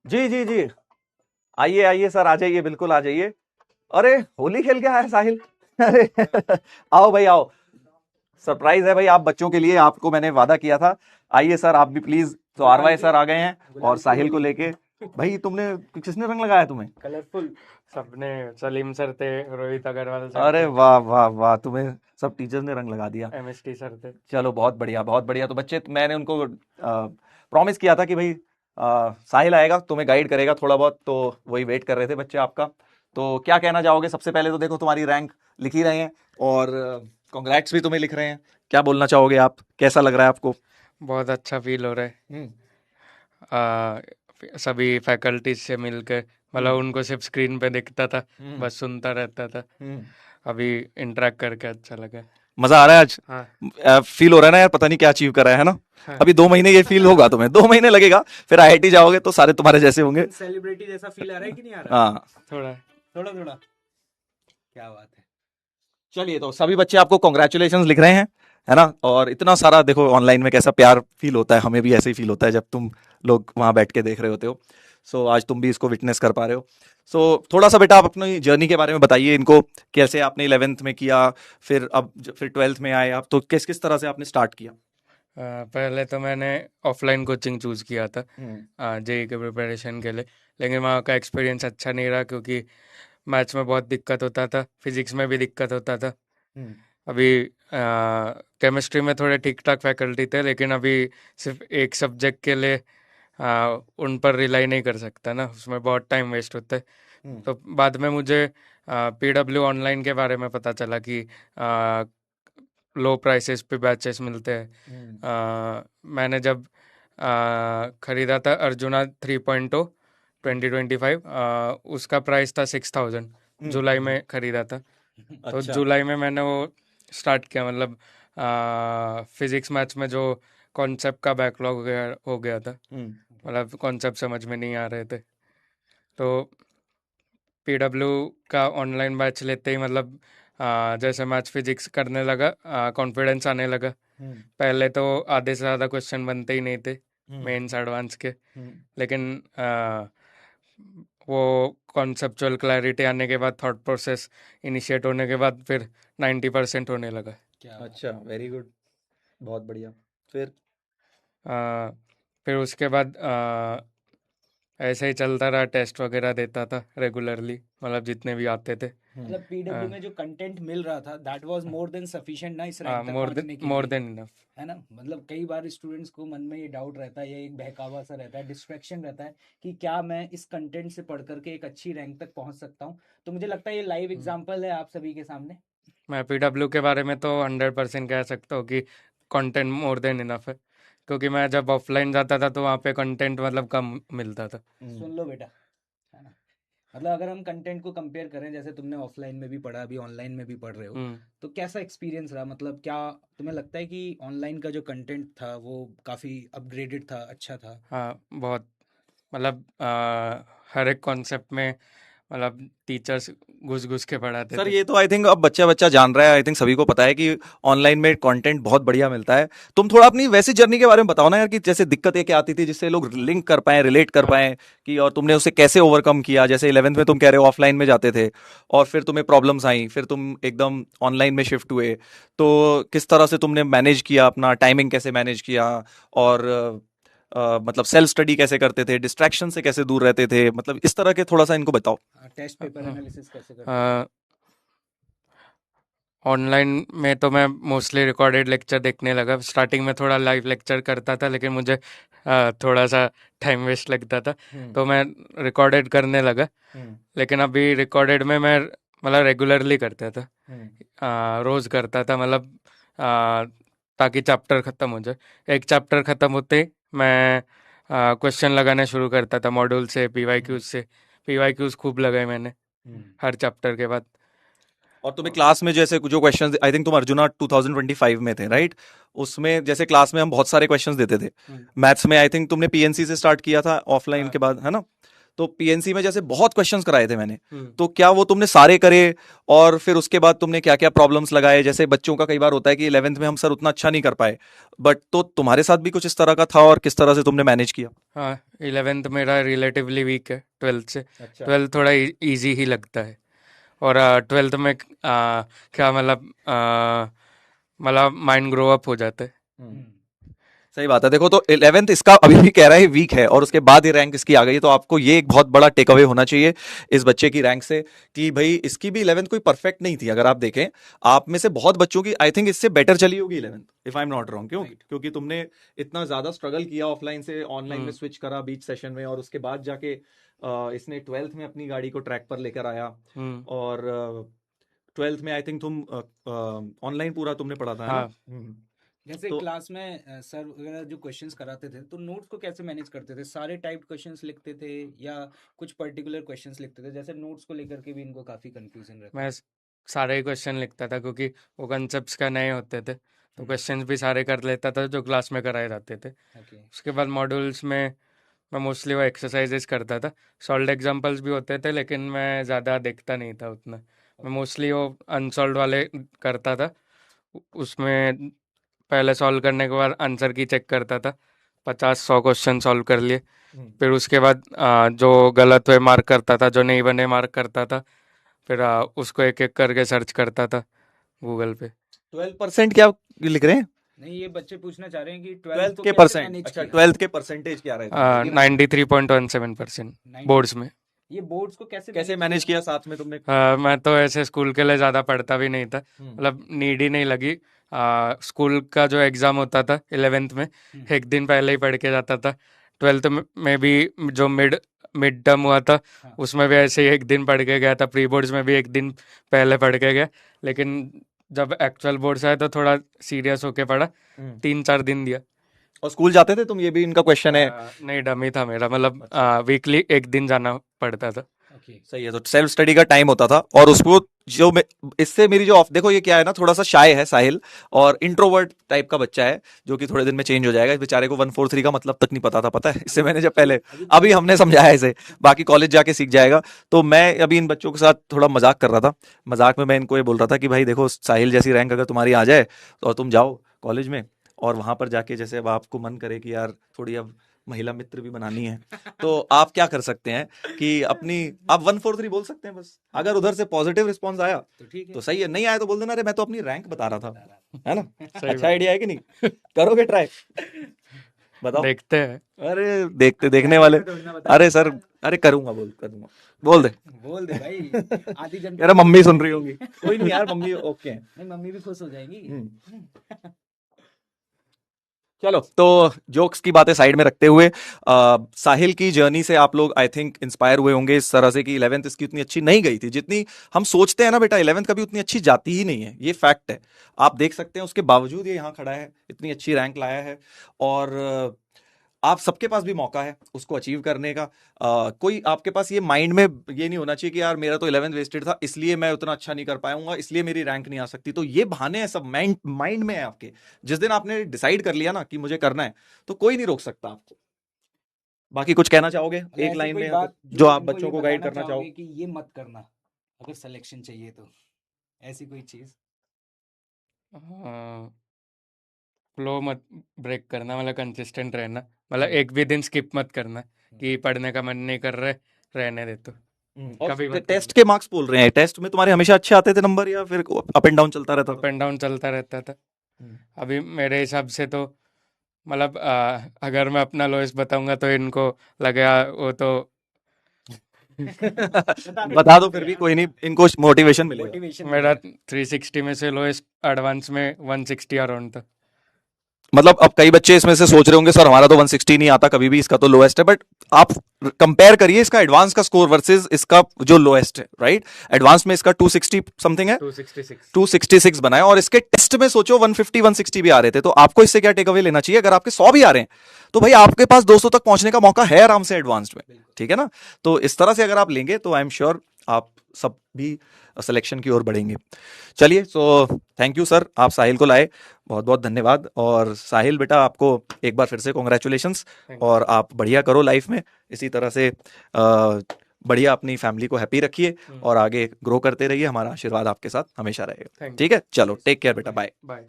जी जी जी, आइए आइए सर, आ जाइए, बिल्कुल आ जाइए। अरे होली खेल के आया साहिल। अरे आओ भाई आओ, सरप्राइज है भाई आप बच्चों के लिए, आपको मैंने वादा किया था। आइए सर आप भी प्लीज। तो आरवाई सर आ गए हैं और साहिल को लेके। भाई तुमने, किसने रंग लगाया तुम्हें? कलरफुल सबने। सलीम सर थे, रोहित अग्रवाल सर अरे थे, वाह वाह वाह, तुम्हें सब टीचर्स ने रंग लगा दिया। एमएसटी सर थे। चलो बहुत बढ़िया बहुत बढ़िया। तो बच्चे, मैंने उनको प्रॉमिस किया था कि भाई साहिल आएगा तुम्हें गाइड करेगा थोड़ा बहुत, तो वही वेट कर रहे थे बच्चे आपका। तो क्या कहना चाहोगे? सबसे पहले तो देखो तुम्हारी रैंक लिख ही रहे हैं और कॉन्ग्रेट्स भी तुम्हें लिख रहे हैं। क्या बोलना चाहोगे आप, कैसा लग रहा है आपको? बहुत अच्छा फील हो रहा है। हम्म आ, सभी फैकल्टीज से मिलकर, मतलब हम्म उनको सिर्फ स्क्रीन पे दिखता था, हम्म बस सुनता रहता था। हम्म। अभी इंटरेक्ट करके अच्छा लगा। मजा आ रहा है हाँ। आज? फील हो रहा है ना यार, पता नहीं क्या अचीव करा है ना। हाँ। अभी 2 महीने ये फील होगा तुम्हें, 2 महीने लगेगा, फिर आईआईटी जाओगे तो सारे तुम्हारे जैसे होंगे। सेलिब्रिटी जैसा फील आ रहा है कि नहीं आ रहा? हाँ। थोड़ा। थोड़ा थोड़ा। क्या बात है। चलिए, तो सभी बच्चे आपको कॉन्ग्रेचुलेशन लिख रहे हैं, है ना। और इतना सारा देखो ऑनलाइन में कैसा प्यार फील होता है, हमें भी ऐसे ही फील होता है जब तुम लोग वहां बैठ के देख रहे होते हो। सो आज तुम भी इसको विटनेस कर पा रहे हो। सो थोड़ा सा बेटा आप अपनी जर्नी के बारे में बताइए इनको, कैसे आपने 11th में किया, फिर अब फिर 12th में आए आप, तो किस किस तरह से आपने स्टार्ट किया? पहले तो मैंने ऑफलाइन कोचिंग चूज़ किया था हम्म जेई के प्रिपरेशन के लिए, लेकिन वहाँ का एक्सपीरियंस अच्छा नहीं रहा क्योंकि मैथ्स में बहुत दिक्कत होता था, फिजिक्स में भी दिक्कत होता था। हम्म अभी केमिस्ट्री में थोड़े ठीक ठाक फैकल्टी थे, लेकिन अभी सिर्फ एक सब्जेक्ट के लिए उन पर रिलाई नहीं कर सकता ना, उसमें बहुत टाइम वेस्ट होता है। हम्म तो बाद में मुझे पीडब्ल्यू ऑनलाइन के बारे में पता चला कि लो प्राइसेस पे बैचेस मिलते हैं। हम्म मैंने जब खरीदा था अर्जुना 3.0 2025, उसका प्राइस था 6,000। जुलाई में खरीदा था। तो अच्छा। जुलाई में मैंने वो स्टार्ट किया, मतलब फिजिक्स मैथ्स में जो कॉन्सेप्ट का बैकलॉग हो गया था, हम्म मतलब कॉन्सेप्ट समझ में नहीं आ रहे थे। तो पीडब्ल्यू का ऑनलाइन बैच लेते ही मतलब जैसे मैथ्स फिजिक्स करने लगा, कॉन्फिडेंस आने लगा। हम्म पहले तो आधे से ज़्यादा क्वेश्चन बनते ही नहीं थे, हम्म मेंस एडवांस के। हम्म लेकिन वो कॉन्सेप्चुअल क्लैरिटी आने के बाद, थॉट प्रोसेस इनिशिएट होने के बाद, फिर 90% होने लगा। क्या बात अच्छा, वेरी गुड, बहुत बढ़िया। फिर? आ, फिर उसके बाद ऐसे ही चलता रहा, टेस्ट वगैरह देता था रेगुलरली, मतलब जितने भी आते थे। हम्म मतलब पीडब्ल्यू में जो कंटेंट मिल रहा था that was more than sufficient ना इस रैंक तक मोर देन पहुंचने के मोर लिए। Than enough. है ना? मतलब कई बार स्टूडेंट्स को मन में ये डाउट रहता है, ये एक बहकावा सा रहता है, डिस्ट्रैक्शन रहता है कि क्या मैं इस कंटेंट से पढ़ करके एक अच्छी रैंक तक पहुंच सकता हूं। तो मुझे लगता है ये लाइव एग्जांपल है आप सभी के सामने। मैं पीडब्ल्यू के बारे में तो 100% कह सकता हूँ कि कंटेंट मोर देन इनफ है, क्योंकि मैं जब ऑफलाइन जाता था तो वहाँ पे कंटेंट मतलब कम मिलता था। हम्म सुन लो बेटा, है ना? मतलब अगर हम कंटेंट को कंपेयर करें, जैसे तुमने ऑफलाइन में भी पढ़ा, अभी ऑनलाइन में भी पढ़ रहे हो, हम्म। तो कैसा एक्सपीरियंस रहा? मतलब क्या तुम्हें लगता है कि ऑनलाइन का जो कंटेंट था वो काफ़ी अपग्रेडेड था, अच्छा था? हाँ, बहुत। मतलब हर एक कॉन्सेप्ट में मतलब टीचर्स घुस घुस के पढ़ाते सर, थे। ये तो आई थिंक अब बच्चा बच्चा जान रहा है, आई थिंक सभी को पता है कि ऑनलाइन में कंटेंट बहुत बढ़िया मिलता है। तुम थोड़ा अपनी वैसी जर्नी के बारे में बताओ ना यार, कि जैसे दिक्कतें क्या आती थी जिससे लोग लिंक कर पाए, रिलेट कर हाँ। पाए, कि और तुमने उसे कैसे ओवरकम किया। जैसे 11th में तुम कह रहे हो ऑफलाइन में जाते थे और फिर तुम्हें प्रॉब्लम्स आई, फिर तुम एकदम ऑनलाइन में शिफ्ट हुए, तो किस तरह से तुमने मैनेज किया, अपना टाइमिंग कैसे मैनेज किया, और मतलब सेल्फ स्टडी कैसे करते थे, डिस्ट्रैक्शन से कैसे दूर रहते थे, मतलब इस तरह के थोड़ा सा इनको बताओ। टेस्ट पेपर एनालिसिस कैसे करते थे? हाँ। ऑनलाइन में तो मैं मोस्टली रिकॉर्डेड लेक्चर देखने लगा। स्टार्टिंग में थोड़ा लाइव लेक्चर करता था, लेकिन मुझे थोड़ा सा टाइम वेस्ट लगता था, हम्म तो मैं रिकॉर्डेड करने लगा। हम्म लेकिन अभी रिकॉर्डेड में मैं मतलब रेगुलरली करता था, हम्म रोज़ करता था, मतलब आ, ताकि चैप्टर ख़त्म हो जाए। एक चैप्टर ख़त्म होते ही मैं क्वेश्चन लगाने शुरू करता था मॉड्यूल से, पीवाईक्यूज से। पीवाईक्यूज खूब लगाए मैंने हम्म। हर चैप्टर के बाद। और तुम्हें क्लास में जैसे जो क्वेश्चंस, आई थिंक तुम अर्जुना 2025 में थे, राइट? उसमें जैसे क्लास में हम बहुत सारे क्वेश्चंस देते थे। हम्म। मैथ्स में आई थिंक तुमने पीएनसी से स्टार्ट किया था ऑफलाइन हाँ। के बाद, है ना? तो पीएनसी में जैसे बहुत क्वेश्चंस कराए थे मैंने, हम्म। तो क्या वो तुमने सारे करे और फिर उसके बाद तुमने क्या क्या प्रॉब्लम्स लगाए? जैसे बच्चों का कई बार होता है कि 11th में हम सर उतना अच्छा नहीं कर पाए, बट तो तुम्हारे साथ भी कुछ इस तरह का था और किस तरह से तुमने मैनेज किया? हाँ 11th मेरा रिलेटिवली वीक है 12th से। अच्छा। 12th थोड़ा इजी ही लगता है। और 12th में क्या मतलब माइंड ग्रो अप हो जाता है। सही बात है। देखो तो 11th इसका अभी भी कह रहा है वीक है और उसके बाद ही रैंक इसकी आ गई है, तो आपको ये एक बहुत बड़ा टेक अवे होना चाहिए इस बच्चे की रैंक से कि भाई इसकी भी 11th कोई परफेक्ट नहीं थी। अगर आप देखें, आप में से बहुत बच्चों की आई थिंक इससे बेटर चली होगी 11th, if I am not wrong. क्यों? Right. क्योंकि तुमने इतना ज्यादा स्ट्रगल किया, ऑफलाइन से ऑनलाइन में हम्म। स्विच करा बीच सेशन में, और उसके बाद जाके इसने 12th में अपनी गाड़ी को ट्रैक पर लेकर आया। हम्म। और 12th में आई थिंक तुम ऑनलाइन पूरा तुमने पढ़ा था, है ना? हाँ। जैसे तो क्लास में सर वगैरह जो क्वेश्चंस कराते थे तो नोट्स को कैसे मैनेज करते थे? सारे टाइप क्वेश्चंस लिखते थे या कुछ पर्टिकुलर क्वेश्चंस लिखते थे? जैसे नोट्स को लेकर के भी इनको काफी कंफ्यूजन रहता मैं सारे ही क्वेश्चन लिखता था क्योंकि वो कंसेप्ट्स का नए होते थे, तो क्वेश्चंस भी सारे कर लेता था जो क्लास में कराए जाते थे। है। ओके। उसके बाद मॉड्यूल्स में मैं मोस्टली वो एक्सरसाइजेस करता था। सॉल्व एग्जांपल्स भी होते थे लेकिन मैं ज़्यादा देखता नहीं था उतना। मैं मोस्टली वो अनसॉल्व वाले करता था। उसमें पहले सॉल्व करने के बाद आंसर की चेक करता था। 50-100 क्वेश्चन सॉल्व कर लिए। फिर उसके बाद जो गलत हुए मार्क करता था, जो नहीं बने मार्क करता था। फिर उसको एक एक करके सर्च करता था गूगल पे। 12% क्या लिख रहे हैं? नहीं, ये बच्चे पूछना चाह रहे हैं कि 12th 12th को के कैसे परसेंट। मैनेज अच्छा, किया? 12th के परसेंटेज क्या रहे थे? 93.17% 90 बोर्ड्स में। ये बोर्ड्स को कैसे कैसे मैनेज किया साथ में तुमने? मैं तो ऐसे स्कूल के लिए ज़्यादा पढ़ता भी नहीं था, हम्म। मतलब नीड ही नहीं लगी। स्कूल का जो एग्ज़ाम होता था 11th में, एक दिन पहले ही पढ़ के जाता था। 12th में भी जो मिड टर्म हुआ था हाँ। उसमें भी ऐसे ही एक दिन पढ़ के गया था। प्री बोर्ड्स में भी एक दिन पहले पढ़ के गया, लेकिन जब एक्चुअल बोर्ड्स आए तो थोड़ा सीरियस होके पढ़ा। 3-4 दिन दिया। और स्कूल जाते थे तुम? ये भी इनका क्वेश्चन है। नहीं, डमी था मेरा, मतलब वीकली एक दिन जाना पड़ता था। ओके। सही है। तो सेल्फ स्टडी का टाइम होता था और उसको जो इससे मेरी जो ऑफ, देखो ये क्या है ना, थोड़ा सा शाय है साहिल और इंट्रोवर्ट टाइप का बच्चा है जो कि थोड़े दिन में चेंज हो जाएगा। इस बेचारे को 143 का मतलब तक नहीं पता था, पता है इससे मैंने जब पहले, अभी हमने समझाया इसे, बाकी कॉलेज जाके सीख जाएगा। तो मैं अभी इन बच्चों के साथ थोड़ा मजाक कर रहा था। मजाक में मैं इनको ये बोल रहा था कि भाई देखो, साहिल जैसी रैंक अगर तुम्हारी आ जाए तो तुम जाओ कॉलेज में और वहां पर जाके जैसे अब आपको मन करे कि यार थोड़ी अब महिला मित्र भी बनानी है, तो आप क्या कर सकते हैं कि अपनी आप 143 बोल सकते हैं बस। अगर उधर से पॉजिटिव रिस्पॉन्स आया तो ठीक है। तो सही है, नहीं आया तो बोल देना अरे मैं तो अपनी रैंक बता रहा था, है ना? सही अच्छा आइडिया है कि नहीं? करोगे ट्राई? बताओ। देखते हैं। अरे देखने वाले, अरे सर, अरे करूंगा, बोल दे बोल दे भाई, आधी जनता यार मम्मी सुन रही होंगी। कोई नहीं यार, मम्मी ओके है। नहीं, मम्मी भी खुश हो जाएंगी। चलो, तो जोक्स की बातें साइड में रखते हुए साहिल की जर्नी से आप लोग आई थिंक इंस्पायर हुए होंगे इस तरह से कि 11th इसकी उतनी अच्छी नहीं गई थी जितनी हम सोचते हैं ना। बेटा 11th कभी उतनी अच्छी जाती ही नहीं है, ये फैक्ट है। आप देख सकते हैं उसके बावजूद ये यहाँ खड़ा है, इतनी अच्छी रैंक लाया है। और आप सबके पास भी मौका है उसको अचीव करने का। कोई आपके पास ये माइंड में ये नहीं होना चाहिए कि यार मेरा तो 11th वेस्टेड था इसलिए मैं उतना अच्छा नहीं कर पाऊंगा, इसलिए मेरी रैंक नहीं आ सकती। तो ये बहाने हैं सब माइंड में है आपके। जिस दिन आपने डिसाइड कर लिया ना कि मुझे करना है, तो कोई नहीं रोक सकता आपको। बाकी कुछ कहना चाहोगे अगर एक ऐसी लाइन कोई में बात जो आप इनको बच्चों ये को गाइड बताना करना चाहो? चाहोगे कि ये मत करना अगर सिलेक्शन चाहिए तो, ऐसी कोई चीज? फ्लो मत ब्रेक करना, मतलब कंसिस्टेंट रहना, मतलब एक भी दिन स्किप मत करना कि पढ़ने का मन नहीं कर रहा है, रहने दे तो। कभी और मत टेस्ट के मार्क्स बोल रहे हैं, टेस्ट में तुम्हारे हमेशा अच्छे आते थे नंबर या फिर अप एंड डाउन चलता रहता अप था? एंड डाउन चलता रहता था। अभी मेरे हिसाब से तो मतलब अगर मैं अपना लोएस्ट बताऊंगा तो इनको लगेगा वो तो बता दो, फिर भी कोई नहीं, इनको मोटिवेशन मिलेगा। मोटिवेशन मेरा 360 में से लोएस्ट एडवांस में 160 अराउंड था। मतलब अब कई बच्चे इसमें से सोच रहे होंगे सर हमारा तो 160 नहीं आता कभी भी, इसका तो लोएस्ट है। बट आप कंपेयर करिए इसका एडवांस का स्कोर वर्सेस इसका जो लोएस्ट है, राइट? एडवांस में इसका 260 समथिंग है, 266 बनाए, और इसके टेस्ट में सोचो 150 160 भी आ रहे थे। तो आपको इससे क्या टेक अवे लेना चाहिए? अगर आपके 100 भी आ रहे हैं तो भाई आपके पास 200 तक पहुंचने का मौका है आराम से एडवांस्ड में, ठीक है ना? तो इस तरह से अगर आप लेंगे तो आई एम श्योर आप सब भी सिलेक्शन की ओर बढ़ेंगे। चलिए, सो थैंक यू सर, आप साहिल को लाए, बहुत बहुत धन्यवाद। और साहिल बेटा, आपको एक बार फिर से कॉन्ग्रेचुलेशंस, थैंक यू और आप बढ़िया करो लाइफ में, इसी तरह से बढ़िया अपनी फैमिली को हैप्पी रखिए और आगे ग्रो करते रहिए। हमारा आशीर्वाद आपके साथ हमेशा रहेगा। थैंक यू ठीक है, चलो टेक केयर बेटा, बाय। बाय।